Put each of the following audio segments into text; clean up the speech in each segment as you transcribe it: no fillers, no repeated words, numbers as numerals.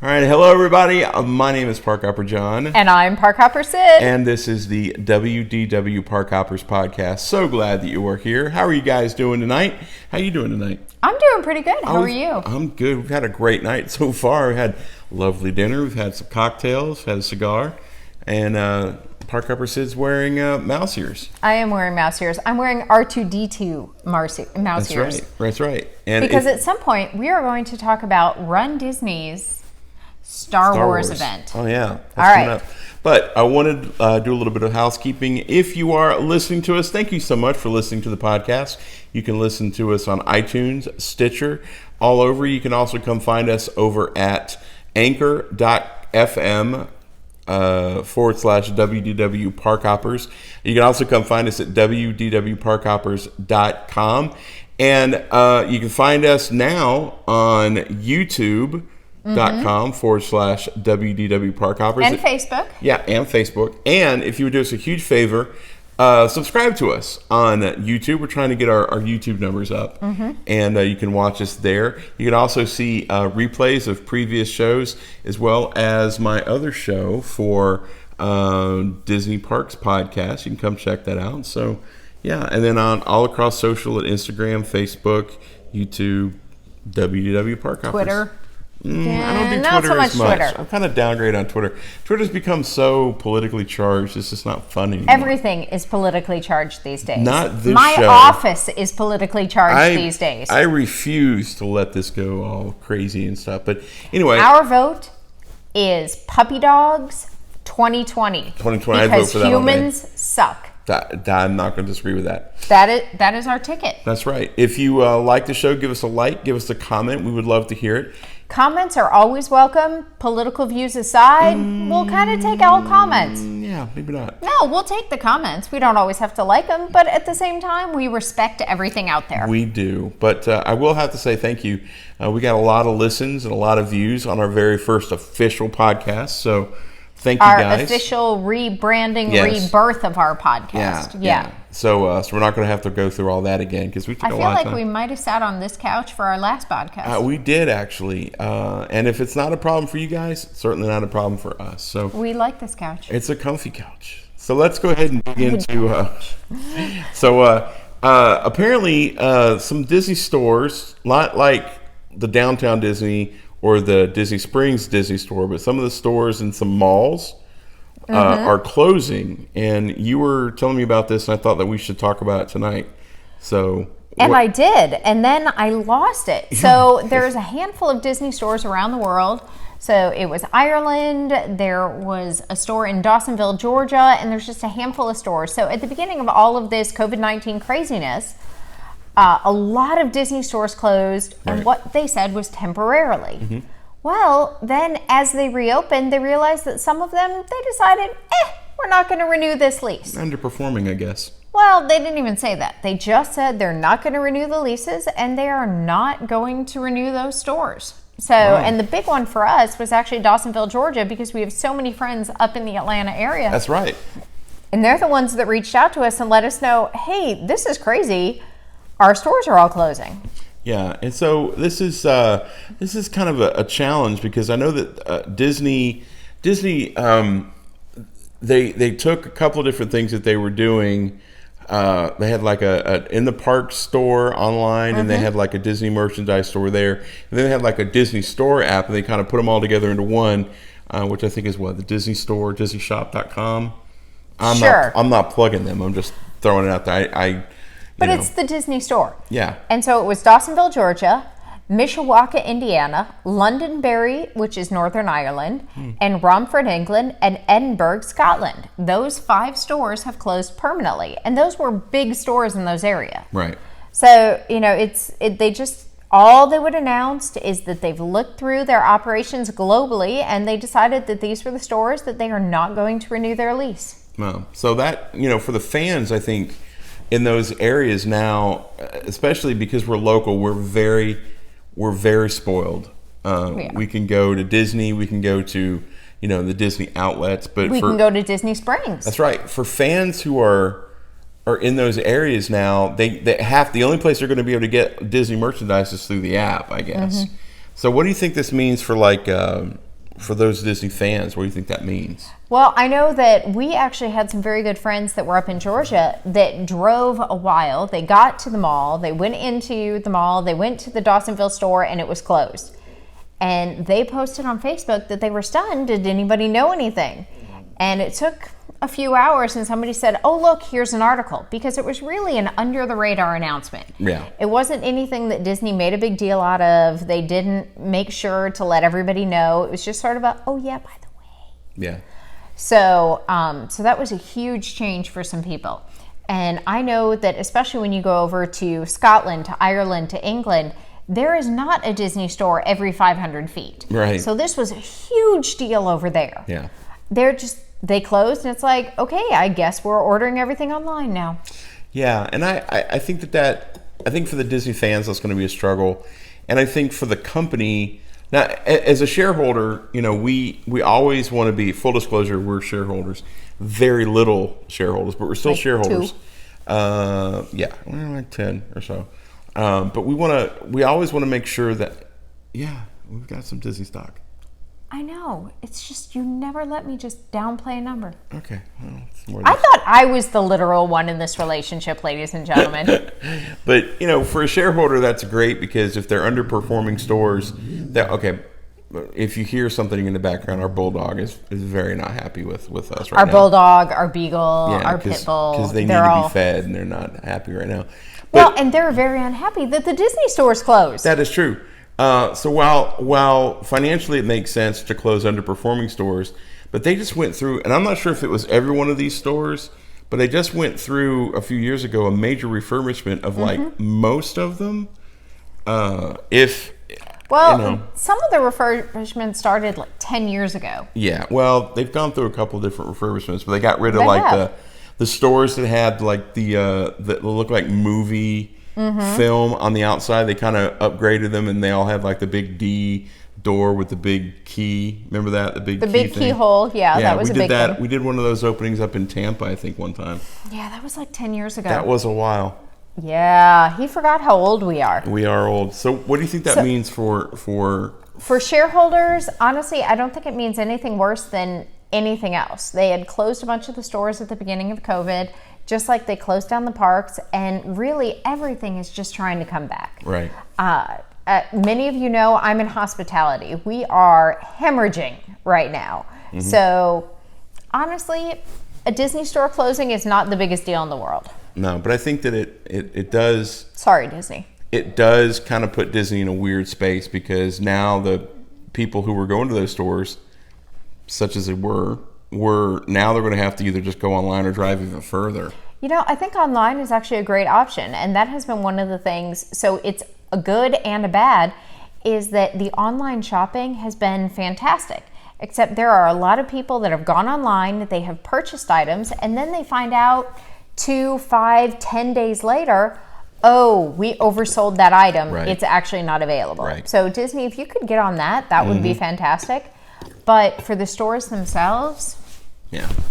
All right, hello everybody. My name is Parkhopper John. And I'm Parkhopper Sid. And this is the WDW Parkhoppers podcast. So glad that you are here. How are you guys doing tonight? How you doing tonight? I'm doing pretty good. How are you? I'm good. We've had a great night so far. We had lovely dinner. We've had some cocktails, had a cigar, and Parkhopper Sid's wearing mouse ears. I am wearing mouse ears. I'm wearing R2-D2 mouse ears. That's right. And because at some point we are going to talk about Run Disney's Star Wars event. Oh, yeah. That's all right. But I wanted to do a little bit of housekeeping. If you are listening to us, thank you so much for listening to the podcast. You can listen to us on iTunes, Stitcher, all over. You can also come find us over at anchor.fm /WDW Parkhoppers. You can also come find us at wdwparkhoppers.com. And you can find us now on YouTube. .com /WDW Parkhoppers. And Facebook. Yeah, and Facebook. And if you would do us a huge favor, subscribe to us on YouTube. We're trying to get our YouTube numbers up. And you can watch us there. You can also see replays of previous shows, as well as my other show for Disney Parks Podcast. You can come check that out. So, yeah. And then on all across social at Instagram, Facebook, YouTube, WDW Parkhoppers. Twitter. I don't do not Twitter so much as much. Twitter. I'm kind of downgrade on Twitter. Twitter's become so politically charged. It's just not fun anymore. Everything is politically charged these days. Not this My show. office is politically charged these days. I refuse to let this go all crazy and stuff. But anyway. Our vote is Puppy Dogs 2020. 2020, I'd vote because for that humans suck. I'm not going to disagree with that. That is our ticket. That's right. If you like the show, give us a like, give us a comment. We would love to hear it. Comments are always welcome. Political views aside, we'll kind of take all comments. Yeah, maybe not. No, we'll take the comments. We don't always have to like them, but at the same time, we respect everything out there. We do. But I will have to say thank you. We got a lot of listens and a lot of views on our very first official podcast. So thank you, guys. Our official rebranding, rebirth of our podcast. Yeah. So we're not going to have to go through all that again because we took a lot of time. I feel like we might have sat on this couch for our last podcast. We did, actually. And if it's not a problem for you guys, it's certainly not a problem for us. So we like this couch. It's a comfy couch. So let's go ahead and dig into... apparently, some Disney stores, not like the Downtown Disney or the Disney Springs Disney store, but some of the stores in some malls are closing. And you were telling me about this, and I thought that we should talk about it tonight. I did, and then I lost it. So there's a handful of Disney stores around the world. So it was Ireland, there was a store in Dawsonville, Georgia, and there's just a handful of stores. So at the beginning of all of this COVID-19 craziness, a lot of Disney stores closed, and what they said was temporarily. Well, then as they reopened, they realized that some of them, they decided, we're not going to renew this lease. Underperforming, I guess. Well, they didn't even say that. They just said they're not going to renew the leases, and they are not going to renew those stores. So, and the big one for us was actually Dawsonville, Georgia, because we have so many friends up in the Atlanta area. That's right. And they're the ones that reached out to us and let us know, hey, this is crazy. Our stores are all closing. Yeah, and so this is kind of a challenge because I know that Disney they took a couple of different things that they were doing. They had like a in the park store online, and they had like a Disney merchandise store there, and then they had like a Disney store app, and they kind of put them all together into one, which I think is the Disney Store, DisneyShop.com. I'm not plugging them. I'm just throwing it out there. But it's the Disney Store. Yeah. And so it was Dawsonville, Georgia, Mishawaka, Indiana, Londonderry, which is Northern Ireland, and Romford, England, and Edinburgh, Scotland. Those 5 stores have closed permanently, and those were big stores in those areas. Right. So, all they would announce is that they've looked through their operations globally, and they decided that these were the stores that they are not going to renew their lease. Well, so that, for the fans, I think, in those areas now, especially because we're local, we're very spoiled. We can go to Disney, we can go to the Disney outlets, but we can go to Disney Springs. That's right. For fans who are in those areas now, they have the only place they're going to be able to get Disney merchandise is through the app, I guess. So what do you think this means for for those Disney fans, what do you think that means? Well, I know that we actually had some very good friends that were up in Georgia that drove a while. They got to the mall. They went into the mall. They went to the Dawsonville store, and it was closed. And they posted on Facebook that they were stunned. Did anybody know anything? And it took a few hours, and somebody said, oh, look, here's an article. Because it was really an under-the-radar announcement. Yeah. It wasn't anything that Disney made a big deal out of. They didn't make sure to let everybody know. It was just sort of a, oh, yeah, by the way. Yeah. So that was a huge change for some people. And I know that especially when you go over to Scotland, to Ireland, to England, there is not a Disney store every 500 feet. Right. So this was a huge deal over there. Yeah. They closed, and it's like, okay, I guess we're ordering everything online now. Yeah, and I think I think for the Disney fans, that's going to be a struggle. And I think for the company, now, as a shareholder, we always want to be, full disclosure, we're shareholders. Very little shareholders, but we're still like shareholders. 2? Yeah, like 10 or so. But we always want to make sure that, yeah, we've got some Disney stock. I know. It's just, you never let me just downplay a number. Okay. Well, it's more I thought I was the literal one in this relationship, ladies and gentlemen. But, for a shareholder, that's great, because if they're underperforming stores, if you hear something in the background, our bulldog is very not happy with us right now. Our bulldog, our beagle, our cause, pit bull. Because they need to be fed, and they're not happy right now. Well, and they're very unhappy that the Disney store's closed. That is true. So while financially it makes sense to close underperforming stores, but they just went through, and I'm not sure if it was every one of these stores, but they just went through a few years ago a major refurbishment of like most of them. Some of the refurbishments started like 10 years ago. Yeah, well, they've gone through a couple of different refurbishments, but they got rid of the stores that had like that looked like movie film on the outside. They kind of upgraded them, and they all had like the big D door with the big key. Remember that? The big keyhole. Yeah, that was a big thing. We did one of those openings up in Tampa, I think, one time. Yeah, that was like 10 years ago. That was a while. Yeah, he forgot how old we are. We are old. So what do you think that means for shareholders? Honestly, I don't think it means anything worse than anything else. They had closed a bunch of the stores at the beginning of COVID, just like they closed down the parks, and really everything is just trying to come back. Right. Many of you know I'm in hospitality. We are hemorrhaging right now. So honestly, a Disney store closing is not the biggest deal in the world. No, but I think that it does. Sorry, Disney. It does kind of put Disney in a weird space, because now the people who were going to those stores, such as they were now they're going to have to either just go online or drive even further. I think online is actually a great option, and that has been one of the things. So it's a good and a bad, is that the online shopping has been fantastic. Except there are a lot of people that have gone online, they have purchased items, and then they find out 2, 5, 10 days later, oh, we oversold that item. Right. It's actually not available. Right. So Disney, if you could get on that would be fantastic. But for the stores themselves,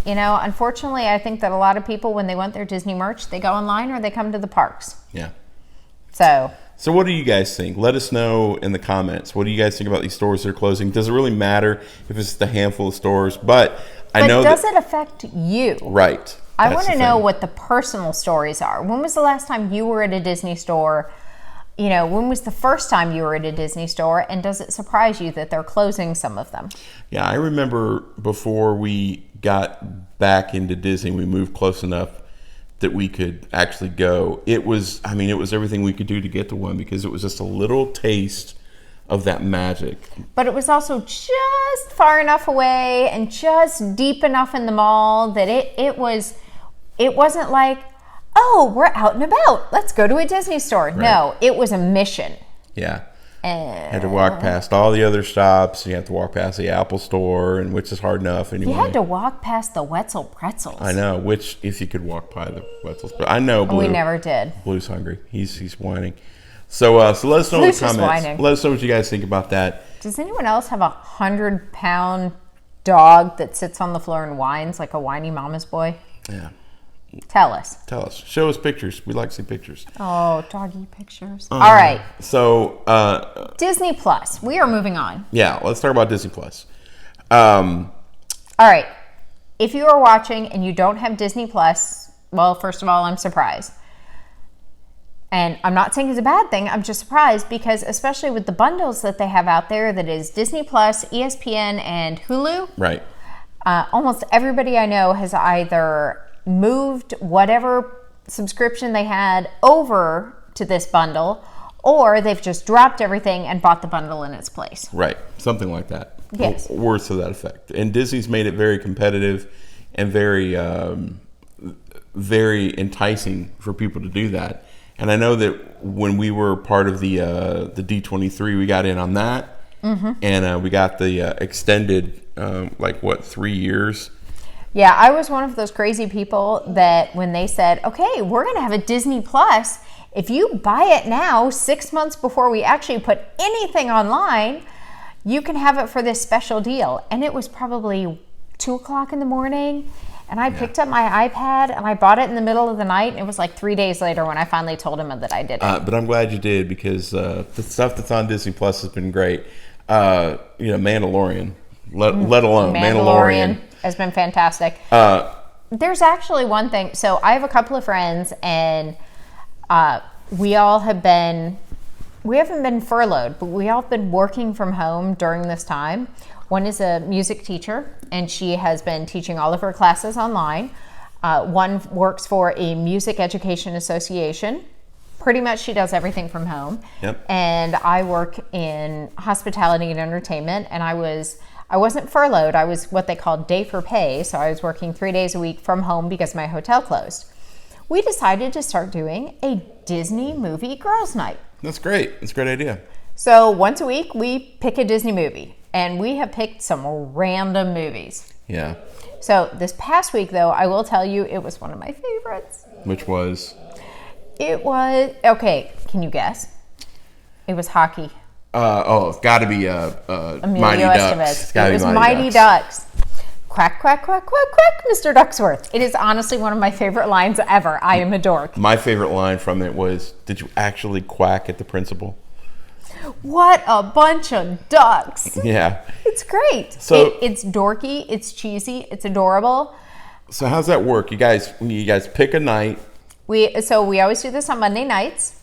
unfortunately, I think that a lot of people, when they want their Disney merch, they go online or they come to the parks. Yeah. So what do you guys think? Let us know in the comments. What do you guys think about these stores that are closing? Does it really matter if it's the handful of stores? But does it affect you? Right. I want to know what the personal stories are. When was the last time you were at a Disney store? When was the first time you were at a Disney store? And does it surprise you that they're closing some of them? Yeah, I remember before we got back into Disney, we moved close enough that we could actually go. It was everything we could do to get to one, because it was just a little taste of that magic. But it was also just far enough away and just deep enough in the mall that it wasn't like, oh, we're out and about, let's go to a Disney store. Right. No, it was a mission. Yeah. Had to walk past all the other stops. You have to walk past the Apple store, and which is hard enough anyway. You had to walk past the Wetzel pretzels. I know, which if you could walk by the Wetzels, but I know Blue. We never did. Blue's hungry. He's whining. So let us know in the comments. Whining. Let us know what you guys think about that. Does anyone else have 100-pound dog that sits on the floor and whines like a whiny mama's boy? Yeah. Tell us. Show us pictures. We like to see pictures. Oh, doggy pictures. All right. So Disney Plus. We are moving on. Yeah, let's talk about Disney Plus. All right. If you are watching and you don't have Disney Plus, well, first of all, I'm surprised. And I'm not saying it's a bad thing. I'm just surprised because especially with the bundles that they have out there, that is Disney Plus, ESPN, and Hulu. Right. Almost everybody I know has either moved whatever subscription they had over to this bundle, or they've just dropped everything and bought the bundle in its place. Right. Something like that. Yes. Words to that effect. And Disney's made it very competitive and very, very enticing for people to do that. And I know that when we were part of the D23, we got in on that, and we got the extended, 3 years. Yeah, I was one of those crazy people that when they said, okay, we're going to have a Disney Plus, if you buy it now, 6 months before we actually put anything online, you can have it for this special deal. And it was probably 2 o'clock in the morning. And I picked up my iPad and I bought it in the middle of the night. And it was like 3 days later when I finally told him that I did it. But I'm glad you did because the stuff that's on Disney Plus has been great. Mandalorian, let alone Mandalorian has been fantastic. There's actually one thing. So I have a couple of friends and we haven't been furloughed, but we all have been working from home during this time. One is a music teacher, and she has been teaching all of her classes online. One works for a music education association. Pretty much she does everything from home. Yep. And I work in hospitality and entertainment, and I wasn't furloughed. I was what they call day for pay, so I was working 3 days a week from home because my hotel closed. We decided to start doing a Disney movie girls' night. That's great. That's a great idea. So once a week, we pick a Disney movie. And we have picked some random movies. Yeah. So this past week, though, I will tell you, it was one of my favorites. Which was? It was, okay, can you guess? It was hockey. It's got to be Mighty Ducks. It was Mighty Ducks. Quack, quack, quack, quack, quack, Mr. Ducksworth. It is honestly one of my favorite lines ever. I am a dork. My favorite line from it was, did you actually quack at the principal? What a bunch of ducks. Yeah. It's great. So it's dorky, it's cheesy, it's adorable. So how's that work? You guys pick a night. We always do this on Monday nights.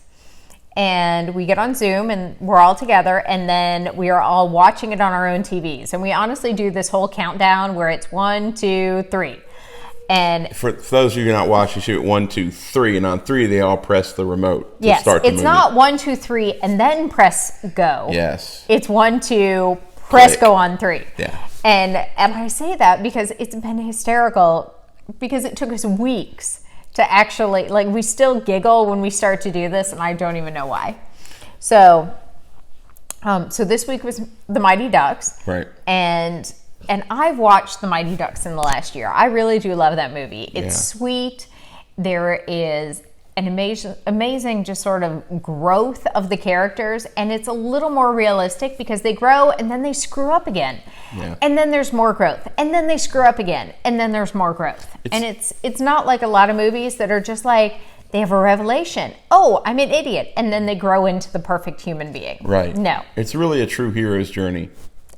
And we get on Zoom and we're all together and then we are all watching it on our own TVs. And we honestly do this whole countdown where it's 1, 2, 3. And for those of you who are not watching, shoot 1, 2, 3, and on 3 they all press the remote to start the movie. It's not 1, 2, 3 and then press go. Yes. It's 1, 2, press go on 3. Yeah. And I say that because it's been hysterical because it took us weeks to actually, we still giggle when we start to do this and I don't even know why. So this week was the Mighty Ducks. Right. And I've watched The Mighty Ducks in the last year. I really do love that movie. It's sweet. There is an amazing just sort of growth of the characters. And it's a little more realistic because they grow and then they screw up again. Yeah. And then there's more growth. And then they screw up again. And then there's more growth. It's not like a lot of movies that are just like, they have a revelation. Oh, I'm an idiot. And then they grow into the perfect human being. Right. No. It's really a true hero's journey.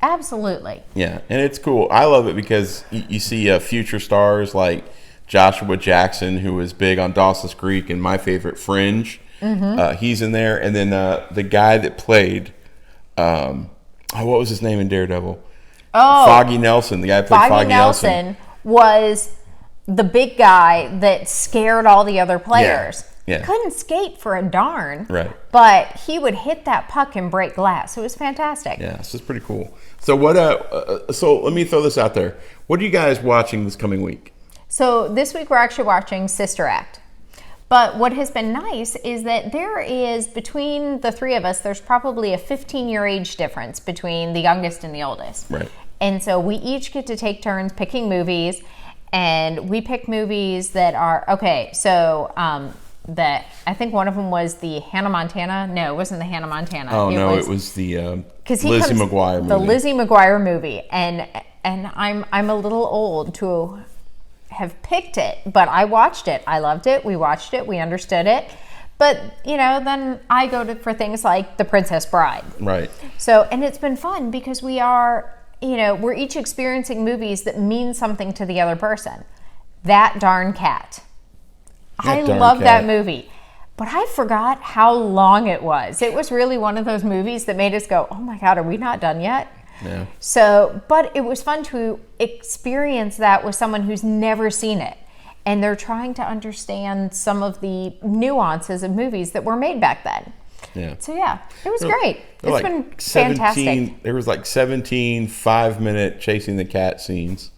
Absolutely. Yeah, and it's cool. I love it because you see future stars like Joshua Jackson, who was big on Dawson's Creek and my favorite Fringe. Mm-hmm. He's in there. And then the guy that played, what was his name in Daredevil? Oh, Foggy Nelson. The guy who played Foggy Nelson was the big guy that scared all the other players. Yeah. Couldn't skate for a darn. Right. But he would hit that puck and break glass. It was fantastic. Yeah, so it's pretty cool. So so let me throw this out there. What are you guys watching this coming week? So this week we're actually watching Sister Act. But what has been nice is that there is, between the three of us, there's probably a 15-year age difference between the youngest and the oldest. Right. And so we each get to take turns picking movies. And we pick movies that are, okay, so that I think one of them was the Hannah Montana. No, it wasn't the Hannah Montana. It was the Lizzie McGuire movie. The Lizzie McGuire movie, and I'm a little old to have picked it, but I watched it. I loved it. We watched it. We understood it. But then I go for things like The Princess Bride. Right. So, and it's been fun because we are we're each experiencing movies that mean something to the other person. That darn cat. I love that movie. But I forgot how long it was. It was really one of those movies that made us go, oh my God, are we not done yet? Yeah. So, but it was fun to experience that with someone who's never seen it. And they're trying to understand some of the nuances of movies that were made back then. Yeah. So yeah, it was great. It's been 17, fantastic. There was like 17 5-minute chasing the cat scenes.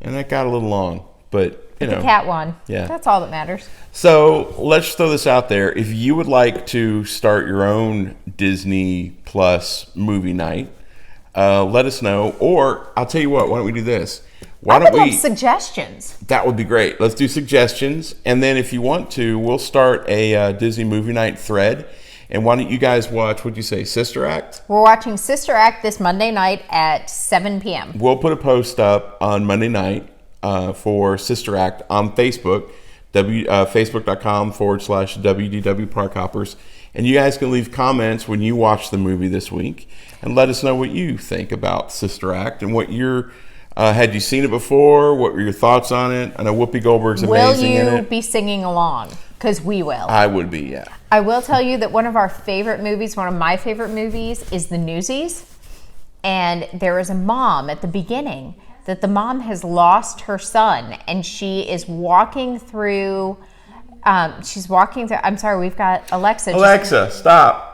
And that got a little long, but the cat won. Yeah. That's all that matters. So let's throw this out there. If you would like to start your own Disney Plus movie night, let us know. Or I'll tell you what, why don't we do this? I would love suggestions. That would be great. Let's do suggestions. And then if you want to, we'll start a Disney movie night thread. And why don't you guys watch, what'd you say, Sister Act? We're watching Sister Act this Monday night at 7 p.m. We'll put a post up on Monday night for Sister Act on Facebook, facebook.com/WDW Parkhoppers. And you guys can leave comments when you watch the movie this week and let us know what you think about Sister Act and what your had you seen it before? What were your thoughts on it? I know Whoopi Goldberg's amazing in it. Will you be singing along? Because we will. I would be, yeah. I will tell you that one of my favorite movies is The Newsies. And there is a mom at the beginning that the mom has lost her son. And she is walking through, I'm sorry, we've got Alexa. Alexa, stop.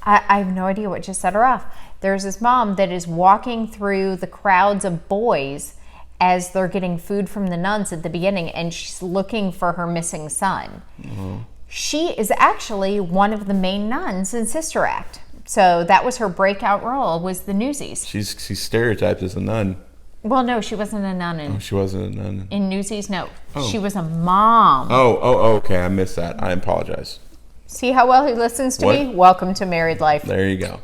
I have no idea what just set her off. There's this mom that is walking through the crowds of boys as they're getting food from the nuns at the beginning, and she's looking for her missing son. Mm-hmm. She is actually one of the main nuns in Sister Act. So that was her breakout role, was the Newsies. She's stereotyped as a nun. Well, no, she wasn't a nun. She wasn't a nun. In Newsies, no. Oh. She was a mom. Oh, okay. I missed that. I apologize. See how well he listens to me? Welcome to married life. There you go.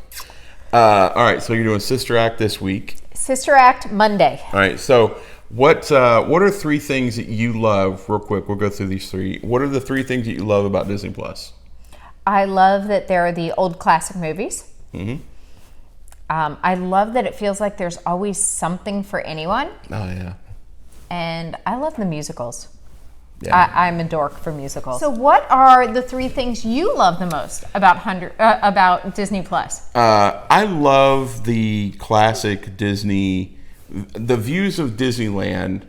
All right, so you're doing Sister Act this week. Sister Act Monday. All right, so what are 3 things that you love? Real quick, we'll go through these 3. What are the 3 things that you love about Disney Plus? I love that there are the old classic movies. Mm-hmm. I love that it feels like there's always something for anyone. Oh, yeah. And I love the musicals. Yeah. I'm a dork for musicals. So what are the 3 things you love the most about Disney Plus? I love the classic Disney, the views of Disneyland,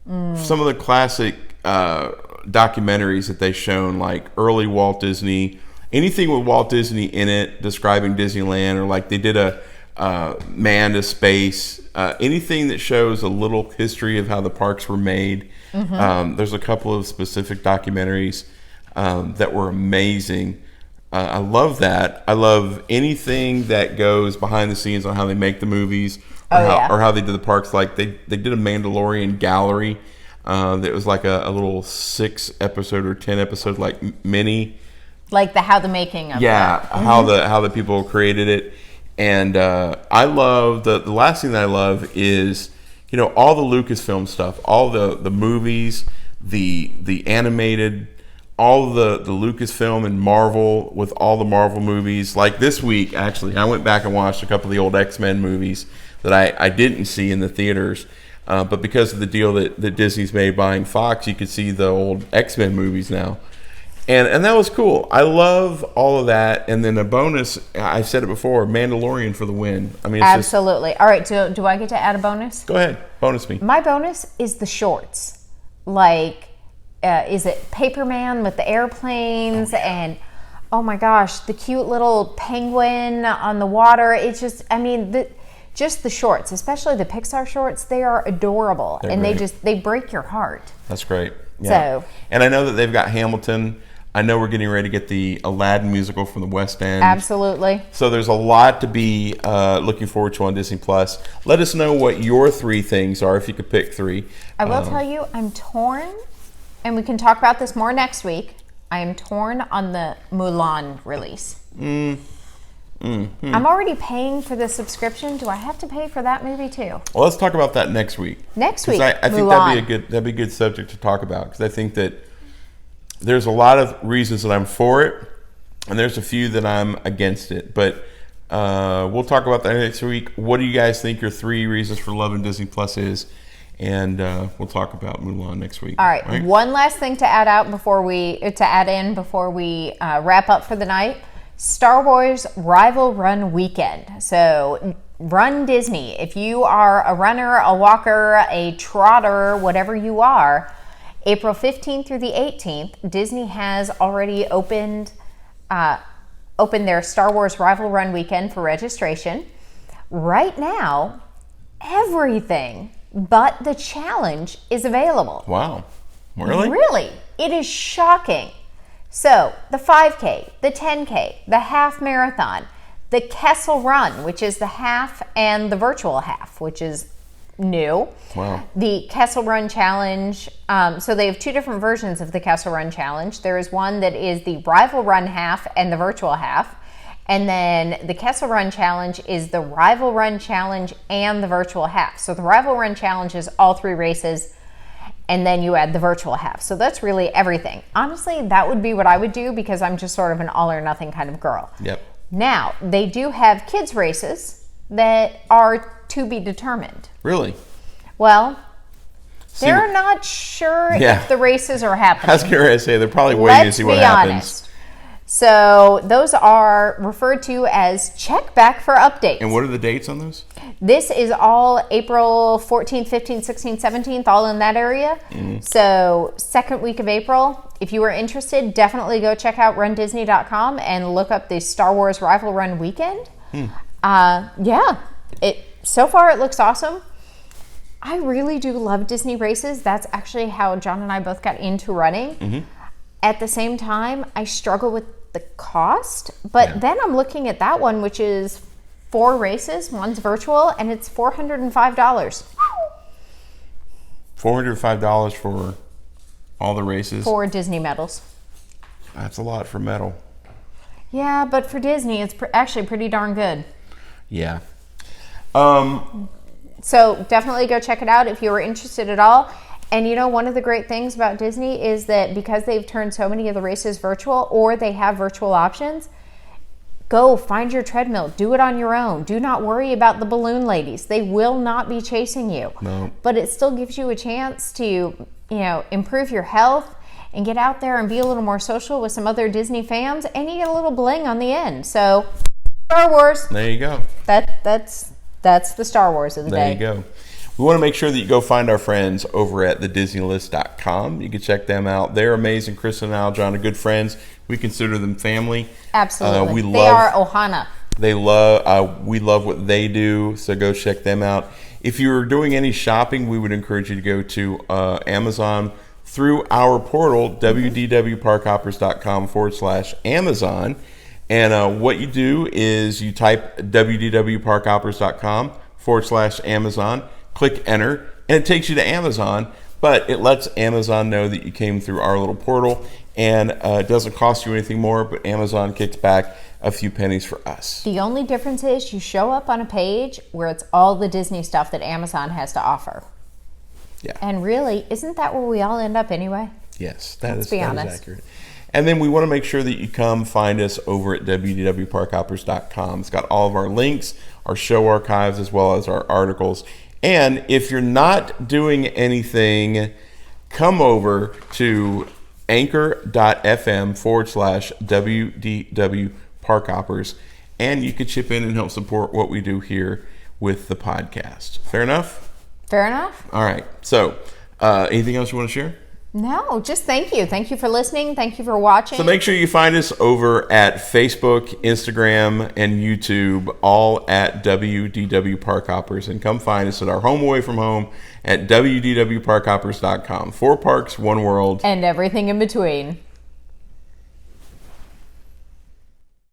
some of the classic documentaries that they've shown, like early Walt Disney, anything with Walt Disney in it, describing Disneyland, or like they did a Man to Space, anything that shows a little history of how the parks were made. Mm-hmm. There's a couple of specific documentaries that were amazing. I love that. I love anything that goes behind the scenes on how they make the movies, or how they did the parks. Like they did a Mandalorian gallery that was like a little 6-episode or 10-episode like mini. Like how the making of that. How the people created it. And I love the last thing that I love is, all the Lucasfilm stuff, all the movies, the animated, all the Lucasfilm and Marvel with all the Marvel movies. Like this week, actually, I went back and watched a couple of the old X-Men movies that I didn't see in the theaters. But because of the deal that Disney's made buying Fox, you could see the old X-Men movies now. And that was cool. I love all of that. And then a bonus, I said it before, Mandalorian for the win. I mean, it's absolutely. All right, so do I get to add a bonus? Go ahead. Bonus me. My bonus is the shorts. Like, is it Paperman with the airplanes? And, oh my gosh, the cute little penguin on the water. It's just, just the shorts, especially the Pixar shorts, they are adorable. They're and great. they break your heart. That's great. Yeah. And I know that they've got Hamilton. I know we're getting ready to get the Aladdin musical from the West End. Absolutely. So there's a lot to be looking forward to on Disney Plus. Let us know what your 3 things are, if you could pick 3. I will tell you, I'm torn, and we can talk about this more next week. I am torn on the Mulan release. I'm already paying for the subscription. Do I have to pay for that movie too? Well, let's talk about that next week. Next week, I think that'd be a good subject to talk about, because I think that there's a lot of reasons that I'm for it, and there's a few that I'm against it. But We'll talk about that next week. What do you guys think your 3 reasons for loving Disney Plus is? And we'll talk about Mulan next week. All right. One last thing to add in before we wrap up for the night. Star Wars Rival Run Weekend. So Run Disney. If you are a runner, a walker, a trotter, whatever you are, April 15th through the 18th, Disney has already opened their Star Wars Rival Run Weekend for registration. Right now, everything but the challenge is available. Wow. Really? Really. It is shocking. So the 5K, the 10K, the half marathon, the Kessel Run, which is the half, and the virtual half, which is new. Wow. The Kessel Run Challenge. So they have 2 different versions of the Kessel Run Challenge. There is one that is the Rival Run half and the virtual half. And then the Kessel Run Challenge is the Rival Run Challenge and the virtual half. So the Rival Run Challenge is all 3 races, and then you add the virtual half. So that's really everything. Honestly, that would be what I would do because I'm just sort of an all or nothing kind of girl. Yep. Now, they do have kids races that are to be determined. Really? Well, they're not sure if the races are happening. I was going to say, they're probably waiting to see what happens. Honest. So those are referred to as check back for updates. And what are the dates on those? This is all April 14th, 15th, 16th, 17th, all in that area. Mm-hmm. So second week of April. If you are interested, definitely go check out rundisney.com and look up the Star Wars Rival Run Weekend. So far it looks awesome. I really do love Disney races. That's actually how John and I both got into running. Mm-hmm. At the same time, I struggle with the cost, but then I'm looking at that one, which is 4 races, one's virtual, and it's $405. $405 for all the races? 4 Disney medals. That's a lot for metal. Yeah, but for Disney, it's actually pretty darn good. Yeah. So definitely go check it out if you were interested at all. And you know, one of the great things about Disney is that because they've turned so many of the races virtual, or they have virtual options, go find your treadmill. Do it on your own. Do not worry about the balloon ladies. They will not be chasing you. No. But it still gives you a chance to, improve your health and get out there and be a little more social with some other Disney fans, and you get a little bling on the end. So, Star Wars. There you go. That's the Star Wars of the day. There you go. We want to make sure that you go find our friends over at thedisneylist.com. You can check them out. They're amazing. Chris and Aljon are good friends. We consider them family. Absolutely. They are Ohana. We love what they do, so go check them out. If you're doing any shopping, we would encourage you to go to Amazon through our portal, wdwparkhoppers.com/Amazon. And what you do is you type wdwparkhoppers.com/Amazon. Click enter, and it takes you to Amazon, but it lets Amazon know that you came through our little portal, and it doesn't cost you anything more, but Amazon kicks back a few pennies for us. The only difference is you show up on a page where it's all the Disney stuff that Amazon has to offer. Yeah. And really, isn't that where we all end up anyway? Yes, that is honest. Accurate. And then we want to make sure that you come find us over at wdwparkhoppers.com. It's got all of our links, our show archives, as well as our articles. And if you're not doing anything, come over to anchor.fm/WDW Parkhoppers, and you can chip in and help support what we do here with the podcast. Fair enough? Fair enough. All right. So, anything else you want to share? No, just thank you. Thank you for listening. Thank you for watching. So make sure you find us over at Facebook, Instagram, and YouTube, all at WDW Parkhoppers. And come find us at our home away from home at wdwparkhoppers.com. 4 parks, 1 world. And everything in between.